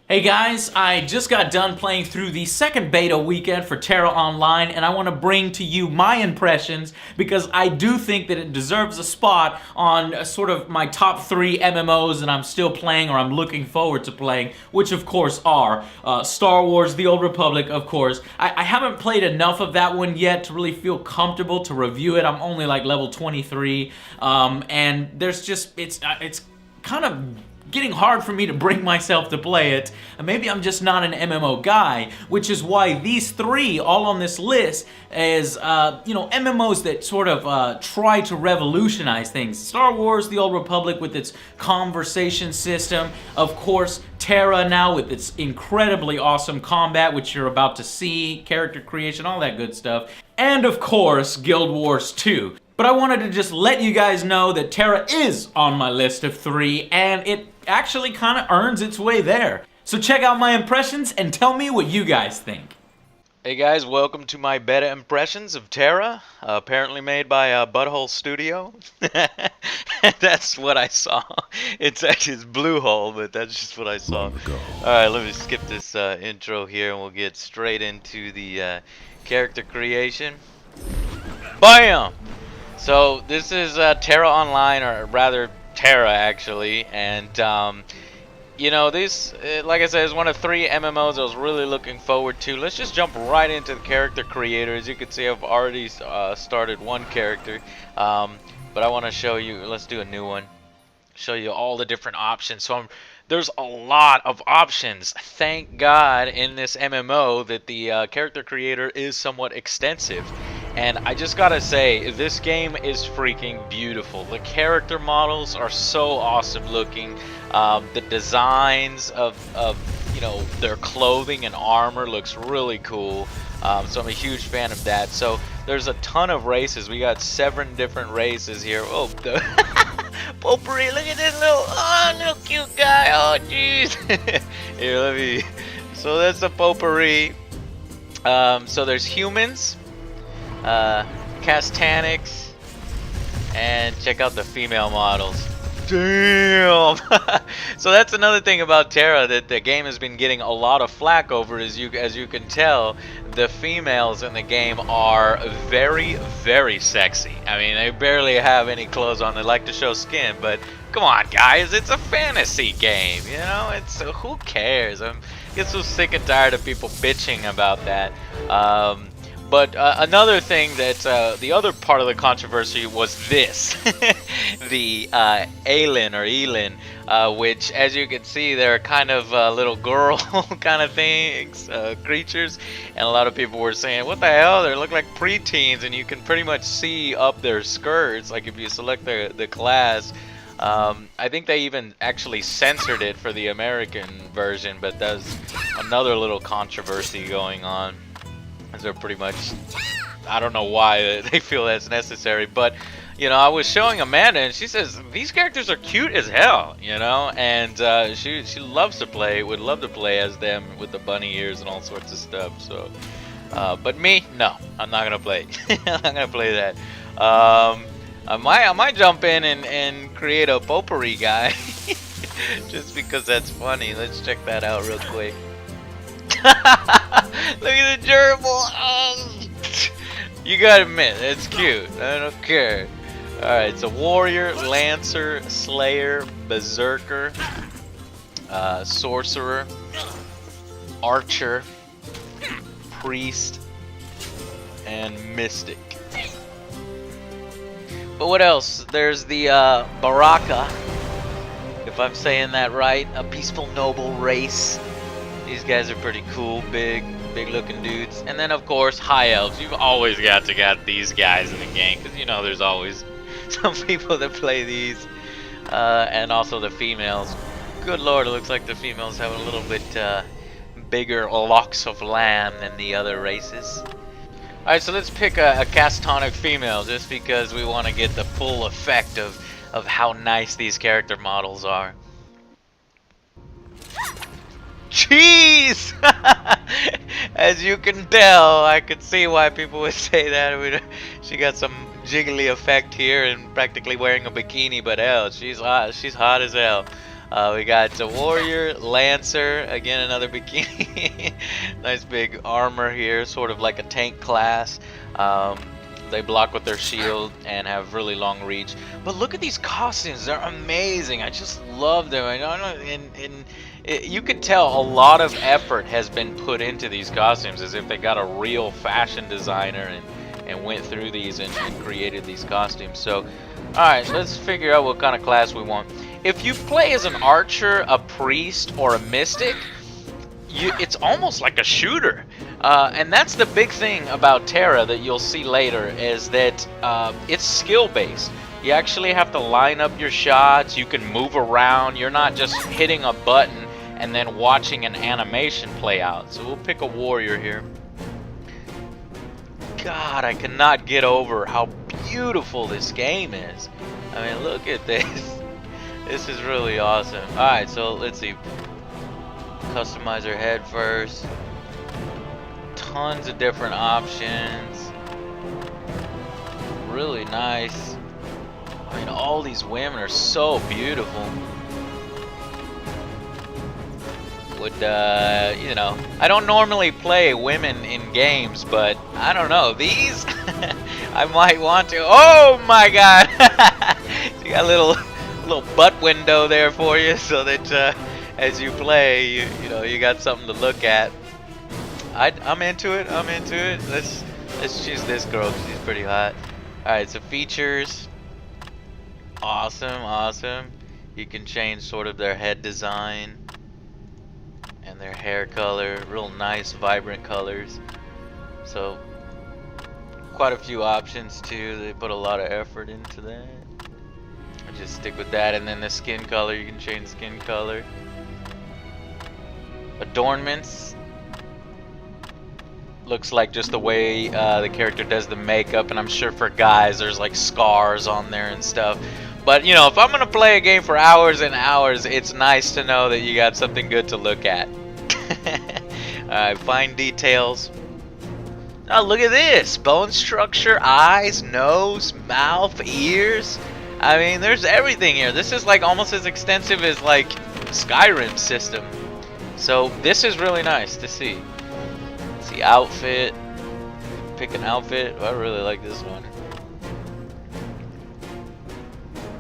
Hey guys, I just got done playing through the second beta weekend for TERA Online, and I want to bring to you my impressions because I do think that it deserves a spot on sort of my top 3 MMOs that I'm still playing or I'm looking forward to playing, which of course are Star Wars, The Old Republic, of course. I haven't played enough of that one yet to really feel comfortable to review it. I'm only like level 23, and there's just, it's kind of getting hard for me to bring myself to play it. Maybe I'm just not an MMO guy, which is why these 3 all on this list is, MMOs that sort of try to revolutionize things. Star Wars, The Old Republic with its conversation system. Of course, TERA now with its incredibly awesome combat, which you're about to see, character creation, all that good stuff. And of course, Guild Wars 2. But I wanted to just let you guys know that TERA is on my list of 3, and it actually kind of earns its way there. So check out my impressions and tell me what you guys think. Hey guys, welcome to my beta impressions of TERA, apparently made by Butthole Studio. That's what I saw. It's Bluehole, but that's just what I saw. Alright, let me skip this intro here and we'll get straight into the character creation. BAM! So this is TERA Online, or rather TERA actually, and this, like I said, is one of 3 MMOs I was really looking forward to. Let's just jump right into the character creator. As you can see, I've already started one character, but I want to show you, let's do a new one, show you all the different options. So there's a lot of options. Thank God in this MMO that the character creator is somewhat extensive. And I just gotta say, this game is freaking beautiful. The character models are so awesome looking. The designs of their clothing and armor looks really cool. So I'm a huge fan of that. So there's a ton of races. We got 7 different races here. Oh, the Potpourri, look at this little cute guy. Oh, jeez. Here, let me. So that's the Potpourri. So there's humans. Castanics, and check out the female models. Damn! So that's another thing about TERA that the game has been getting a lot of flack over. As you can tell, the females in the game are very, very sexy. I mean, they barely have any clothes on. They like to show skin, but come on, guys, it's a fantasy game. You know, it's who cares? I get so sick and tired of people bitching about that. But another thing that the other part of the controversy was this, the Elin, which, as you can see, they're kind of little girl kind of things, creatures, and a lot of people were saying, what the hell, they look like preteens, and you can pretty much see up their skirts, like if you select the class. I think they even actually censored it for the American version, but there's another little controversy going on. They're pretty much, I don't know why they feel that's necessary, but I was showing Amanda and she says these characters are cute as hell, and she loves to play, would love to play as them with the bunny ears and all sorts of stuff. So but me, no, I'm not gonna play. I'm not gonna play that. I might jump in and create a Potpourri guy just because that's funny. Let's check that out real quick. Look at the gerbil. Oh. You gotta admit, it's cute. I don't care. Alright, so warrior, lancer, slayer, berserker, sorcerer, archer, priest, and mystic. But what else? There's the Baraka, if I'm saying that right. A peaceful, noble race. These guys are pretty cool, big looking dudes. And then of course high elves. You've always got these guys in the game, because there's always some people that play these. And also the females. Good lord, it looks like the females have a little bit bigger locks of lamb than the other races. Alright, so let's pick a castonic female just because we want to get the full effect of how nice these character models are. Jeez! As you can tell, I could see why people would say that. She got some jiggly effect here and practically wearing a bikini, but hell, she's hot as hell. We got the warrior, lancer, again another bikini. Nice big armor here, sort of like a tank class. They block with their shield and have really long reach. But look at these costumes, they're amazing. I just love them. I know, you could tell a lot of effort has been put into these costumes, as if they got a real fashion designer and went through these and created these costumes. So, alright, let's figure out what kind of class we want. If you play as an archer, a priest, or a mystic, it's almost like a shooter. And that's the big thing about TERA that you'll see later, is that it's skill-based. You actually have to line up your shots, you can move around, you're not just hitting a button and then watching an animation play out. So we'll pick a warrior here. God, I cannot get over how beautiful this game is. I mean, look at this. This is really awesome. Alright, so let's see. Customize her head first. Tons of different options. Really nice. I mean, all these women are so beautiful. Would, you know, I don't normally play women in games, but I don't know, these I might want to. Oh my god. You got a little butt window there for you, so that as you play, you know, you got something to look at. I'm into it. I'm into it. Let's choose this girl. She's pretty hot. All right, so features. Awesome, awesome. You can change sort of their head design and their hair color. Real nice, vibrant colors. So quite a few options too. They put a lot of effort into that. I'll just stick with that. And then the skin color, you can change skin color. Adornments. Looks like just the way the character does the makeup, and I'm sure for guys there's like scars on there and stuff. But you know, if I'm gonna play a game for hours and hours, it's nice to know that you got something good to look at. Alright, fine details. Oh, look at this! Bone structure, eyes, nose, mouth, ears. I mean, there's everything here. This is like almost as extensive as like Skyrim's system. So this is really nice to see. The outfit. Pick an outfit. Oh, I really like this one.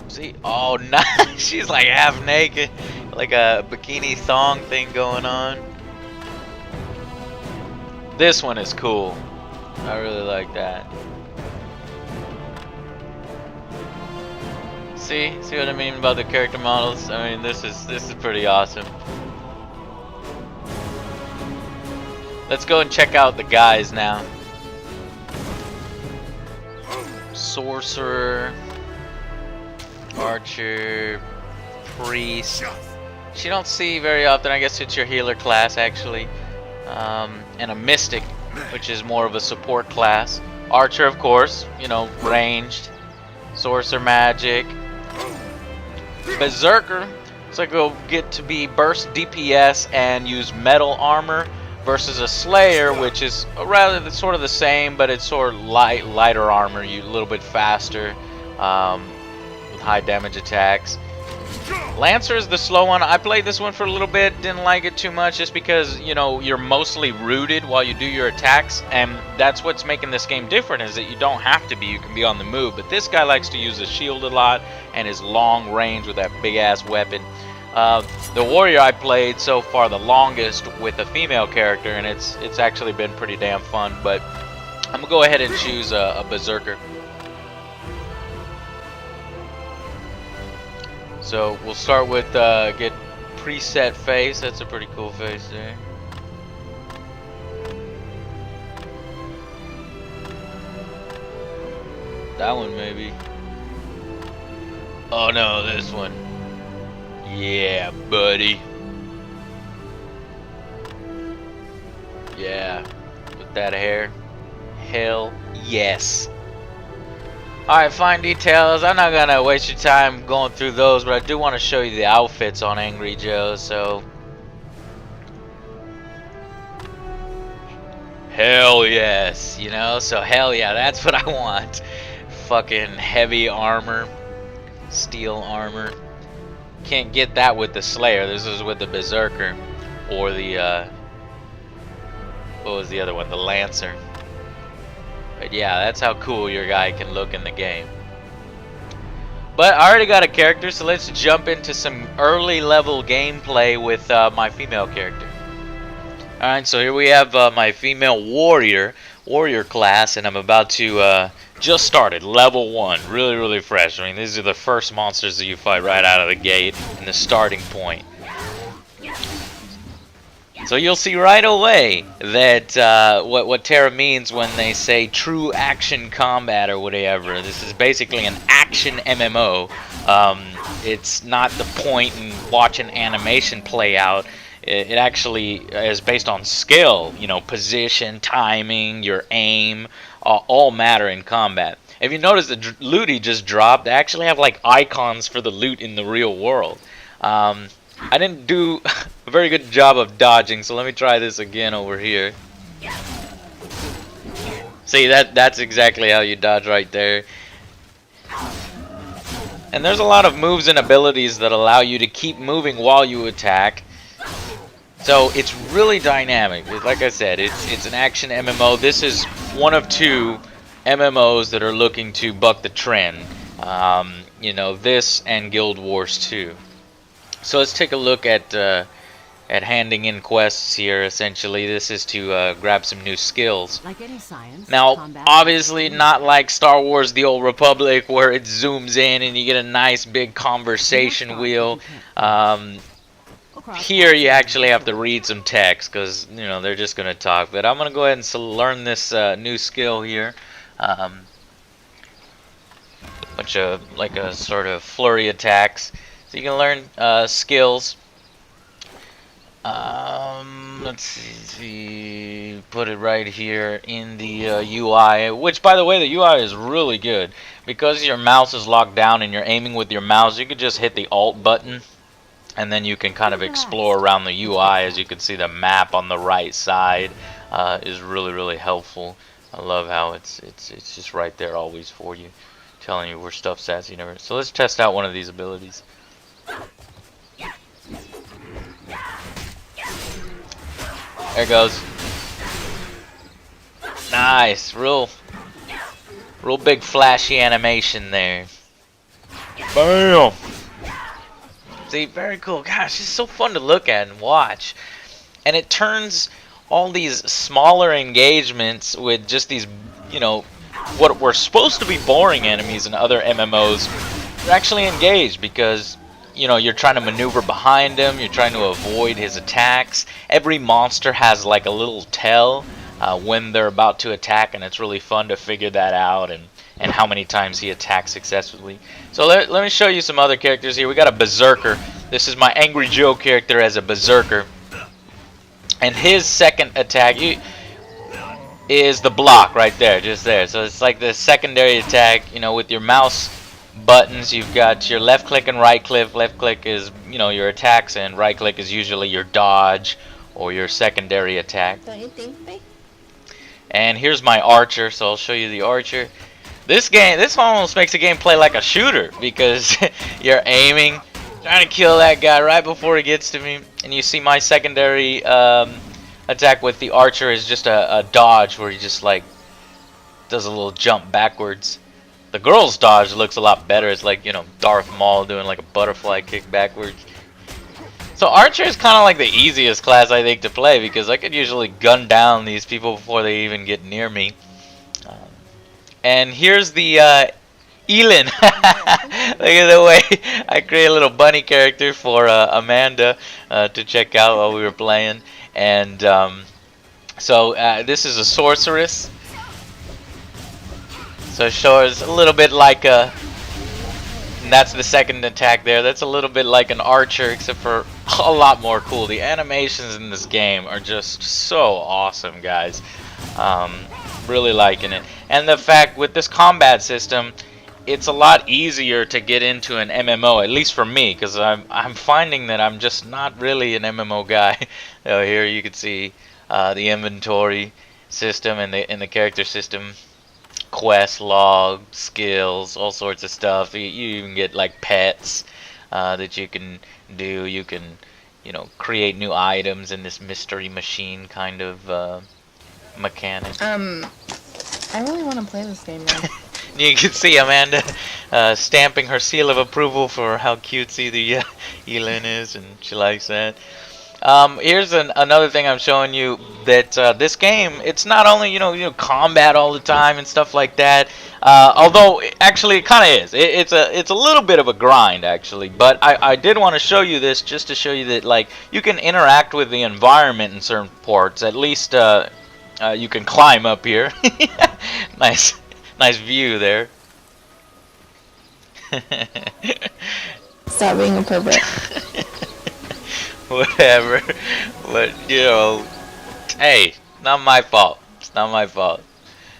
See? Oh, nice. She's like half naked. Like a bikini thong thing going on. This one is cool. I really like that. See what I mean about the character models? I mean, this is pretty awesome. Let's go and check out the guys now. Sorcerer, archer, priest. You don't see very often. I guess it's your healer class actually, and a mystic, which is more of a support class. Archer, of course, you know, ranged. Sorcerer magic. Berserker. Looks like we'll get to be burst DPS and use metal armor. Versus a Slayer, which is rather sort of the same, but it's sort of lighter armor, a little bit faster, with high damage attacks. Lancer is the slow one. I played this one for a little bit, didn't like it too much, just because, you know, you're mostly rooted while you do your attacks, and that's what's making this game different, is that you don't have to be, you can be on the move. But this guy likes to use the shield a lot, and his long range with that big-ass weapon. The warrior I played so far the longest with a female character, and it's actually been pretty damn fun. But I'm gonna go ahead and choose a berserker. So we'll start with get preset face. That's a pretty cool face there. That one maybe. Oh no, this one. Yeah, buddy. Yeah, with that hair. Hell yes. Alright, fine details. I'm not gonna waste your time going through those, but I do want to show you the outfits on Angry Joe, so. Hell yes, you know? So hell yeah, that's what I want. Fucking heavy armor. Steel armor. can't get that with the Slayer. This is with the Berserker, or the what was the other one? The Lancer. But yeah, that's how cool your guy can look in the game. But I already got a character, so let's jump into some early level gameplay with my female character. Alright, so here we have my female warrior class, and I'm about to just started level 1, really fresh. I mean, these are the first monsters that you fight right out of the gate in the starting point. So you'll see right away that what TERA means when they say true action combat or whatever. This is basically an action MMO. It's not the point in watching animation play out. It actually is based on skill, you know, position, timing, your aim, all matter in combat. If you notice the loot he just dropped, they actually have like icons for the loot in the real world. I didn't do a very good job of dodging, so let me try this again over here. See, that's exactly how you dodge right there. And there's a lot of moves and abilities that allow you to keep moving while you attack. So it's really dynamic. Like I said, it's an action MMO. This is one of 2 MMOs that are looking to buck the trend. You know, this and Guild Wars 2. So let's take a look at handing in quests here. Essentially, this is to grab some new skills. Like any science, now, obviously, not like Star Wars: The Old Republic, where it zooms in and you get a nice big conversation wheel. Here you actually have to read some text because, you know, they're just going to talk. But I'm going to go ahead and learn this new skill here. Bunch of, like a sort of flurry attacks. So you can learn skills. Let's see, put it right here in the UI, which, by the way, the UI is really good. Because your mouse is locked down and you're aiming with your mouse, you could just hit the Alt button. And then you can kind of explore around the UI. As you can see, the map on the right side is really helpful. I love how it's just right there always for you, telling you where stuff's at. So let's test out one of these abilities. There it goes. Nice, real big flashy animation there. Bam. See, very cool. Gosh, it's so fun to look at and watch. And it turns all these smaller engagements with just these, you know, what were supposed to be boring enemies in other MMOs, you're actually engaged because, you know, you're trying to maneuver behind him, you're trying to avoid his attacks. Every monster has like a little tell when they're about to attack, and it's really fun to figure that out and how many times he attacks successfully. So let me show you some other characters here. We got a Berserker. This is my Angry Joe character as a Berserker. And his second attack is the block right there, just there. So it's like the secondary attack, you know, with your mouse buttons. You've got your left click and right click. Left click is, you know, your attacks, and right click is usually your dodge or your secondary attack. Don't you think, babe? And here's my archer, so I'll show you the archer. This almost makes the game play like a shooter because you're aiming, trying to kill that guy right before he gets to me. And you see my secondary attack with the archer is just a dodge where he just like does a little jump backwards. The girl's dodge looks a lot better. It's like, you know, Darth Maul doing like a butterfly kick backwards. So archer is kind of like the easiest class, I think, to play because I could usually gun down these people before they even get near me. And here's the Elin. Look at the way I create a little bunny character for Amanda to check out while we were playing. And so this is a sorceress. So it shows a little bit like a... And that's the second attack there. That's a little bit like an archer, except for a lot more cool. The animations in this game are just so awesome, guys. Really liking it. And the fact with this combat system, it's a lot easier to get into an MMO, at least for me, because I'm finding that I'm just not really an MMO guy. Here you can see the inventory system and the character system, quest log, skills, all sorts of stuff. You even get like pets. that you can do. You can, create new items in this mystery machine kind of mechanic. I really want to play this game now. You can see Amanda stamping her seal of approval for how cutesy the Elin is, and she likes that. Here's another thing I'm showing you, that this game, it's not only combat all the time and stuff like that. Although actually it kind of is. It's a little bit of a grind actually. But I did want to show you this just to show you that like you can interact with the environment in certain parts. At least you can climb up here. Nice view there. Stop being a pervert. Whatever, but hey, not my fault. It's not my fault.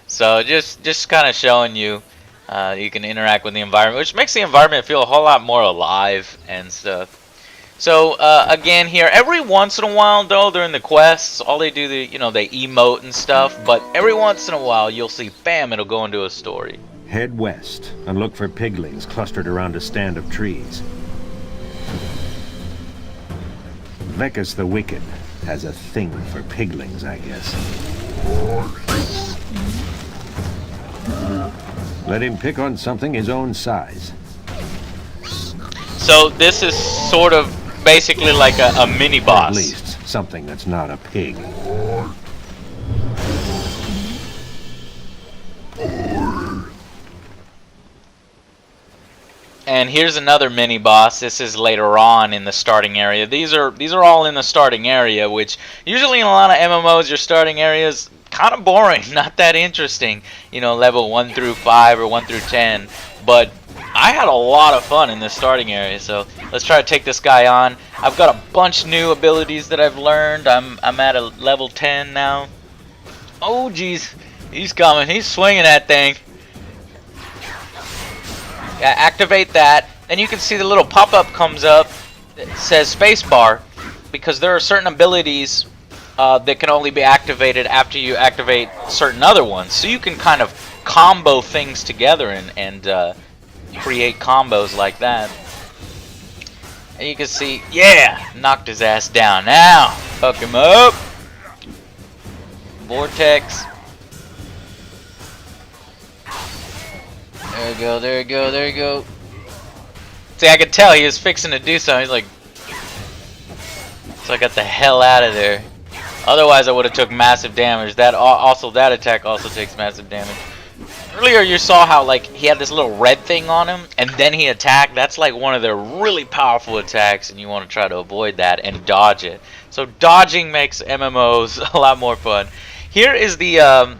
So just kind of showing you, you can interact with the environment, which makes the environment feel a whole lot more alive and stuff. So again here, every once in a while though, during the quests, all they do, they emote and stuff. But every once in a while, you'll see, bam, it'll go into a story. Head west and look for piglings clustered around a stand of trees. Vekas the Wicked has a thing for piglings, I guess. Let him pick on something his own size. So this is sort of basically like a mini boss. At least something that's not a pig. And here's another mini boss. This is later on in the starting area. These are all in the starting area, which usually in a lot of MMOs your starting area is kind of boring, not that interesting. Level 1 through 5 or 1 through 10. But I had a lot of fun in this starting area, so let's try to take this guy on. I've got a bunch new abilities that I've learned. I'm at a level 10 now. Oh jeez, he's coming. He's swinging that thing. Activate that, then you can see the little pop-up comes up that says spacebar, because there are certain abilities that can only be activated after you activate certain other ones. So you can kind of combo things together and create combos like that. And you can see, yeah, knocked his ass down. Now, hook him up. Vortex. There you go, there you go, there you go. See, I could tell he was fixing to do something. He's like, so I got the hell out of there. Otherwise, I would have took massive damage. That attack also takes massive damage. Earlier, you saw how like he had this little red thing on him, and then he attacked. That's like one of their really powerful attacks, and you want to try to avoid that and dodge it. So dodging makes MMOs a lot more fun. Here is the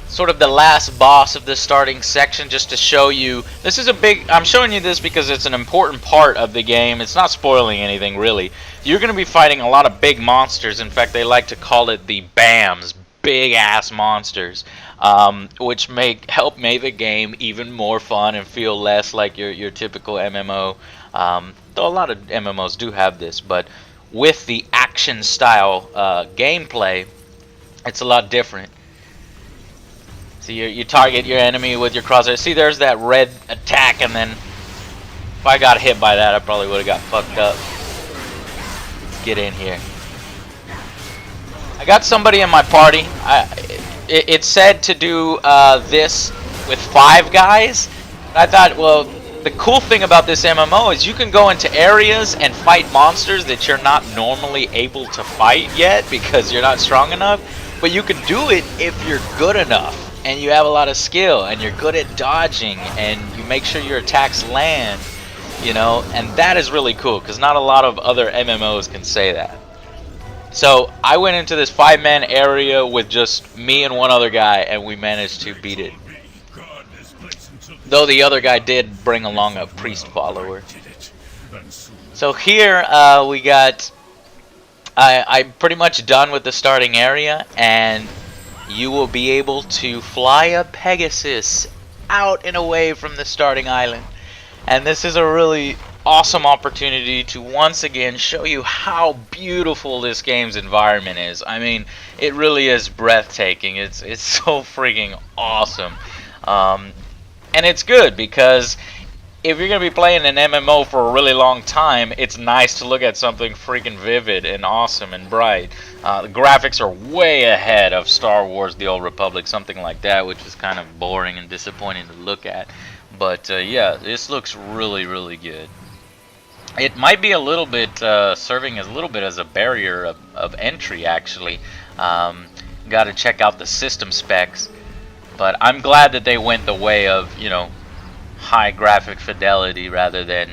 sort of the last boss of this starting section, just to show you. This is a big, I'm showing you this because it's an important part of the game. It's not spoiling anything really. You're going to be fighting a lot of big monsters. In fact, they like to call it the BAMs, big ass monsters, which help make the game even more fun and feel less like your typical MMO. Though a lot of MMOs do have this, but with the action style gameplay, it's a lot different. So you target your enemy with your crosshair. See, there's that red attack, and then if I got hit by that, I probably would have got fucked up. Let's get in here. I got somebody in my party. It said to do this with 5 guys. I thought, well, the cool thing about this MMO is you can go into areas and fight monsters that you're not normally able to fight yet because you're not strong enough. But you can do it if you're good enough. And you have a lot of skill, and you're good at dodging, and you make sure your attacks land, and that is really cool, because not a lot of other MMOs can say that. So, I went into this 5-man area with just me and one other guy, and we managed to beat it. Though the other guy did bring along a priest follower. So here, we got... I'm pretty much done with the starting area, and you will be able to fly a Pegasus out and away from the starting island. And this is a really awesome opportunity to once again show you how beautiful this game's environment is. I mean, it really is breathtaking. It's so freaking awesome. And it's good because if you're gonna be playing an MMO for a really long time, it's nice to look at something freaking vivid and awesome and bright. The graphics are way ahead of Star Wars: The Old Republic, something like that, which is kind of boring and disappointing to look at. But yeah, this looks really, really good. It might be a little bit serving as a little bit as a barrier of entry, actually. Got to check out the system specs, but I'm glad that they went the way of, you know, high graphic fidelity rather than,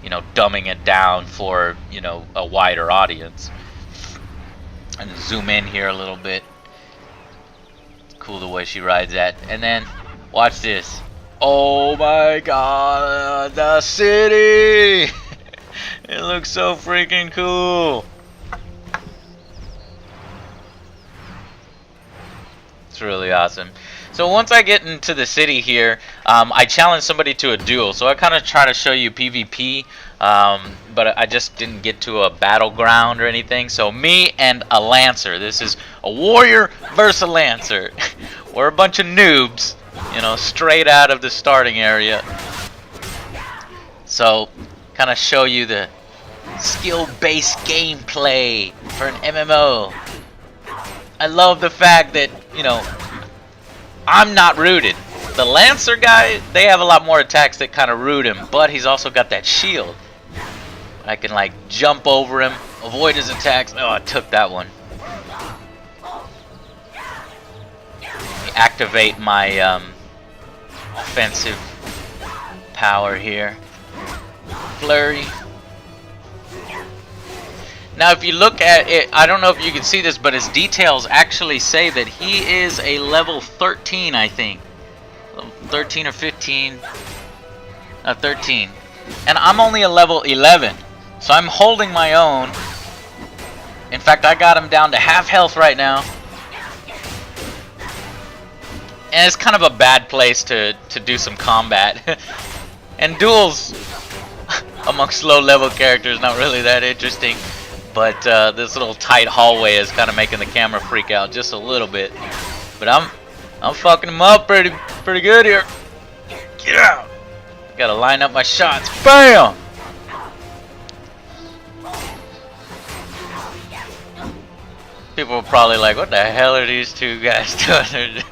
you know, dumbing it down for, you know, a wider audience. And zoom in here a little bit. Cool the way she rides that. And then watch this. Oh my god, the city! It looks so freaking cool. It's really awesome. So once I get into the city here, I challenge somebody to a duel. So I kind of try to show you PvP, but I just didn't get to a battleground or anything. So me and a Lancer. This is a warrior versus a Lancer. We're a bunch of noobs, you know, straight out of the starting area. So kind of show you the skill-based gameplay for an MMO. I love the fact that, you know, I'm not rooted. The Lancer guy, they have a lot more attacks that kind of root him, but he's also got that shield. I can like jump over him, avoid his attacks. Oh, I took that one. Activate my offensive power here. Flurry. Now if you look at it, I don't know if you can see this, but his details actually say that he is a level 13, I think. 13 or 15. 13. And I'm only a level 11. So I'm holding my own. In fact, I got him down to half health right now. And it's kind of a bad place to do some combat. And duels amongst low level characters not really that interesting. But this little tight hallway is kind of making the camera freak out just a little bit. But I'm fucking him up pretty good here. Get out! Gotta line up my shots. Bam! People are probably like, what the hell are these two guys doing? They're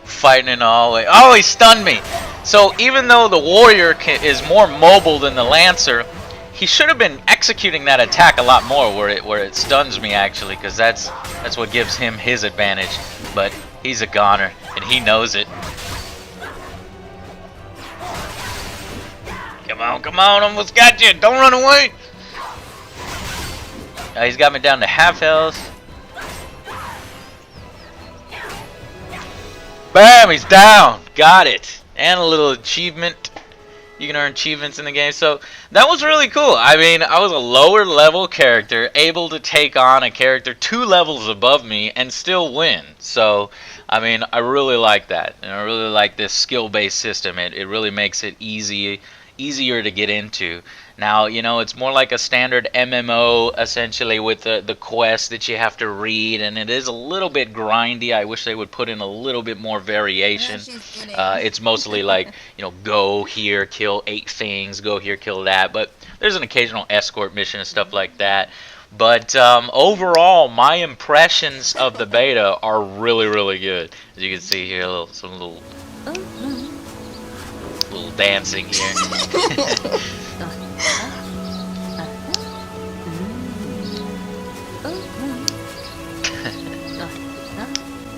fighting in the hallway. Oh, he stunned me! So even though the warrior is more mobile than the Lancer, he should have been executing that attack a lot more where it stuns me, actually, because that's what gives him his advantage. But he's a goner and he knows it. Come on, almost got you. Don't run away. He's got me down to half health. Bam, he's down. Got it. And a little achievement. You can earn achievements in the game. So that was really cool. I mean, I was a lower level character able to take on a character 2 levels above me and still win. So, I mean, I really like that. And I really like this skill-based system. It really makes it easier to get into. Now, you know, it's more like a standard MMO, essentially, with the quests that you have to read, and it is a little bit grindy. I wish they would put in a little bit more variation. It's mostly like, you know, go here, kill 8 things, go here, kill that, but there's an occasional escort mission and stuff like that. But overall, my impressions of the beta are really, really good. As you can see here, some little dancing here.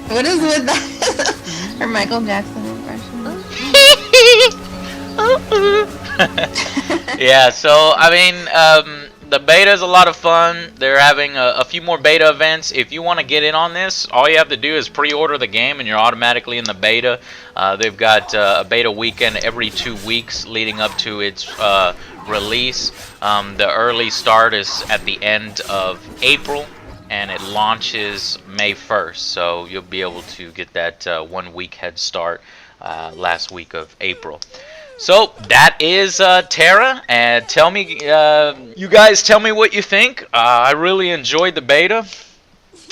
What is with that? Her Michael Jackson impression. Yeah, so I mean, the beta is a lot of fun. They're having a few more beta events. If you want to get in on this, all you have to do is pre-order the game and you're automatically in the beta. They've got a beta weekend every 2 weeks leading up to its release. The early start is at the end of April and it launches May 1st, so you'll be able to get that 1 week head start last week of April. So that is TERA, and tell me, you guys tell me what you think. I really enjoyed the beta,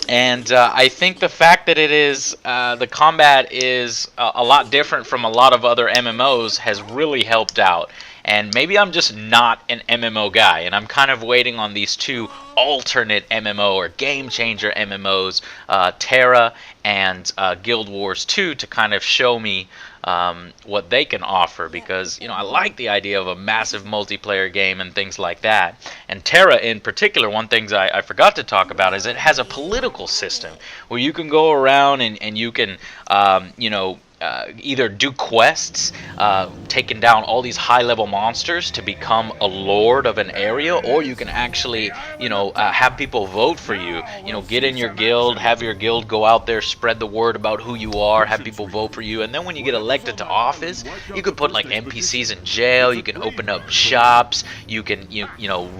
and I think the fact that it is the combat is a lot different from a lot of other MMOs has really helped out. And maybe I'm just not an MMO guy, and I'm kind of waiting on these two alternate MMO or game changer MMOs, TERA and Guild Wars 2, to kind of show me what they can offer, because I like the idea of a massive multiplayer game and things like that. And TERA in particular, one thing I forgot to talk about is it has a political system where you can go around and you can either do quests, taking down all these high-level monsters to become a lord of an area, or you can actually, have people vote for you. Get in your guild, have your guild go out there, spread the word about who you are, have people vote for you, and then when you get elected to office, you can put like NPCs in jail, you can open up shops, you can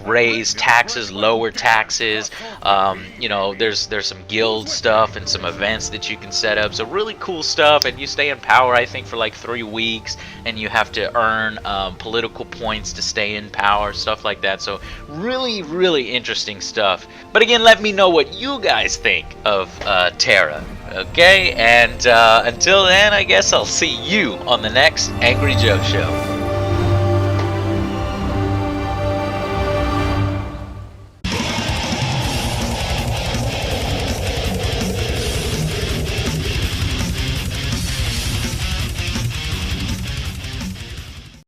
raise taxes, lower taxes. There's some guild stuff and some events that you can set up. So really cool stuff, and you stay in power, I think, for like 3 weeks, and you have to earn political points to stay in power, stuff like that. So really, really interesting stuff. But again, let me know what you guys think of TERA. Okay, and until then, I guess I'll see you on the next Angry Joe Show.